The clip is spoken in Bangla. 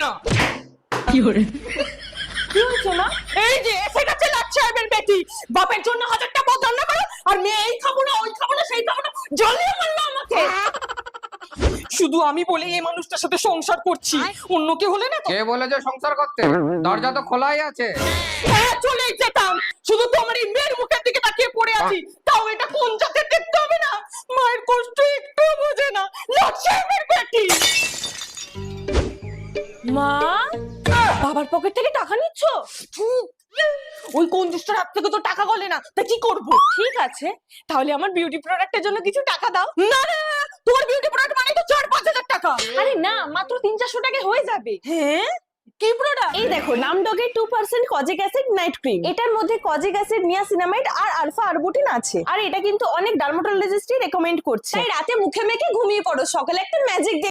না। কি হয়েছে মা? এই যে এসে গেছে লাট সাহেবের বেটি, বাপের জন্য হাজারটা পথ রান্না করো আর মেয়ে এই খাবো না ওই খাবো না সেই খাবো না জ্বলিয়ে মারলো আমাকে। শুধু আমি বলে এই মানুষটার সাথে সংসার করছি, অন্য কেউ হলে না তো কে বলেছে সংসার করতে? দরজা তো খোলাই আছে। হ্যাঁ চলেই যেতাম, শুধু তোমার এই মেয়ের মুখের দিকে তাকিয়ে পড়ে আছি। তাও এটা কোন জাতের দেখতে হবে না, মায়ের কষ্ট একটু বোঝে না লাট সাহেবের বেটি। মা, বাবার পকেট থেকে টাকা নিচ্ছ? ওই কঞ্জুসটার হাত থেকে তো টাকা গলে না, তা কি করব? ঠিক আছে, তাহলে আমার বিউটি প্রোডাক্টের জন্য কিছু টাকা দাও। না না না, তোর বিউটি প্রোডাক্ট মানে তো 4-5 হাজার টাকা। আরে না, মাত্র 300-400 টাকায় হয়ে যাবে। হ্যাঁ, কি প্রোডাক্ট? এই দেখো, নামডগের 2% কজিক অ্যাসিড নাইট ক্রিম। এটার মধ্যে কজিক অ্যাসিড, নিয়াসিনামাইড আর আলফা আরবুটিন আছে। আর এটা কিন্তু অনেক ডার্মাটোলজিস্টই রেকমেন্ড করছে। তাই রাতে মুখে মেখে ঘুমিয়ে পড়ো, সকালে একটা ম্যাজিক